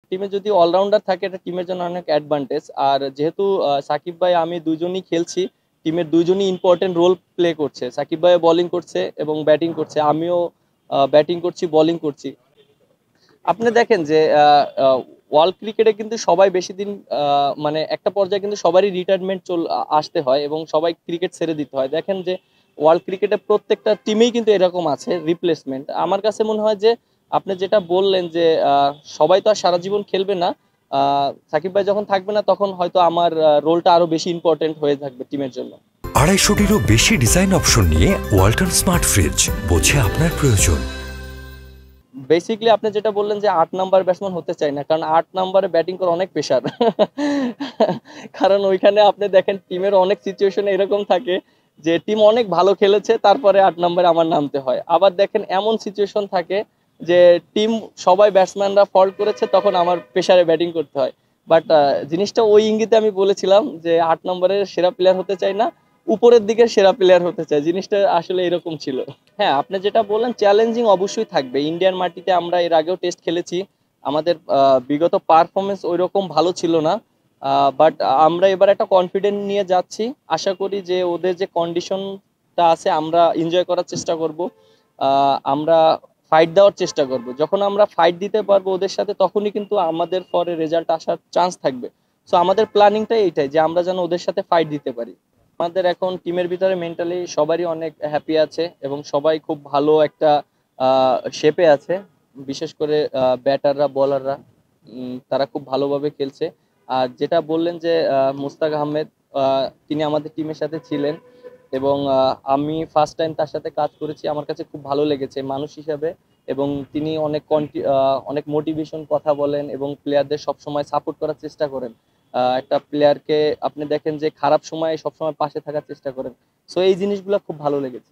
টিমে যদি অলরাউন্ডার থাকে এটা টিমের জন্য অনেক অ্যাডভান্টেজ। আর যেহেতু সাকিব ভাই আমি দুজনই খেলছি, টিমের দুজনই ইম্পর্টেন্ট রোল প্লে করছে। সাকিব ভাই বোলিং করছে এবং ব্যাটিং করছে, আমিও ব্যাটিং করছি, বোলিং করছি। আপনি দেখেন যে ওয়ার্ল্ড ক্রিকেটে কিন্তু সবাই বেশি দিন মানে একটা পর্যায়ে কিন্তু সবারই রিটায়ারমেন্ট আসতে হয় এবং সবাই ক্রিকেট ছেড়ে দিতে হয়। দেখেন যে ওয়ার্ল্ড ক্রিকেটে প্রত্যেকটা টিমেই কিন্তু এরকম আছে রিপ্লেসমেন্ট। আমার কাছে মনে হয় যে আপনি যেটা বললেন যে সবাই তো আর সারা জীবন খেলবে না। সাকিব ভাই যখন থাকবে না তখন হয়তো আমার রোলটা আরো বেশি ইম্পর্টেন্ট হয়ে থাকবে টিমের জন্য। 250-টিরও বেশি ডিজাইন অপশন নিয়ে ওয়ালটন স্মার্ট ফ্রিজ, বোঝে আপনার প্রয়োজন। বেসিক্যালি আপনি যেটা বললেন যে 8 নাম্বার ব্যাটসম্যান হতে চাই না, কারণ 8 নাম্বারে ব্যাটিং করা অনেক প্রেশার। কারণ ওইখানে আপনি দেখেন টিমের অনেক সিচুয়েশনে এরকম থাকে যে টিম অনেক ভালো খেলেছে, তারপরে 8 নাম্বারে আমার নামতে হয়। আবার দেখেন এমন সিচুয়েশন থাকে যে টিম সবাই ব্যাটসম্যানরা ফল্ট করেছে, তখন আমার প্রেশারে ব্যাটিং করতে হয়। বাট জিনিসটা ওই ইঙ্গিতে আমি বলেছিলাম যে 8 নম্বরের সেরা প্লেয়ার হতে চাই না, উপরের দিকের সেরা প্লেয়ার হতে চাই। জিনিসটা আসলে এরকম ছিল। হ্যাঁ, আপনি যেটা বললেন চ্যালেঞ্জিং অবশ্যই থাকবে। ইন্ডিয়ান মাটিতে আমরা এর আগেও টেস্ট খেলেছি। আমাদের বিগত পারফরমেন্স ওইরকম ভালো ছিল না। বাট আমরা এবার একটা কনফিডেন্ট নিয়ে যাচ্ছি। আশা করি যে ওদের যে কন্ডিশনটা আছে আমরা এনজয় করার চেষ্টা করব। আমরা ফাইট দেওয়ার চেষ্টা করব। যখন আমরা ফাইট দিতে পারবো ওদের সাথে, তখনই কিন্তু আমাদের পরে রেজাল্ট আসার চান্স থাকবে। সো আমাদের প্ল্যানিংটাই এইটাই যে আমরা যেন ওদের সাথে ফাইট দিতে পারি। আমাদের এখন টিমের ভিতরে মেন্টালি সবারই অনেক হ্যাপি আছে এবং সবাই খুব ভালো একটা শেপে আছে। বিশেষ করে ব্যাটাররা, বলাররা তারা খুব ভালোভাবে খেলছে। আর যেটা বললেন যে মুস্তাক আহমেদ, তিনি আমাদের টিমের সাথে ছিলেন এবং আমি ফার্স্ট টাইম তার সাথে কাজ করেছি। আমার কাছে খুব ভালো লেগেছে মানুষ হিসাবে। এবং তিনি অনেক অনেক মোটিভেশন কথা বলেন এবং প্লেয়ারদের সবসময় সাপোর্ট করার চেষ্টা করেন। একটা প্লেয়ারকে আপনি দেখেন যে খারাপ সময়ে সবসময় পাশে থাকার চেষ্টা করেন। সো এই জিনিসগুলো খুব ভালো লেগেছে।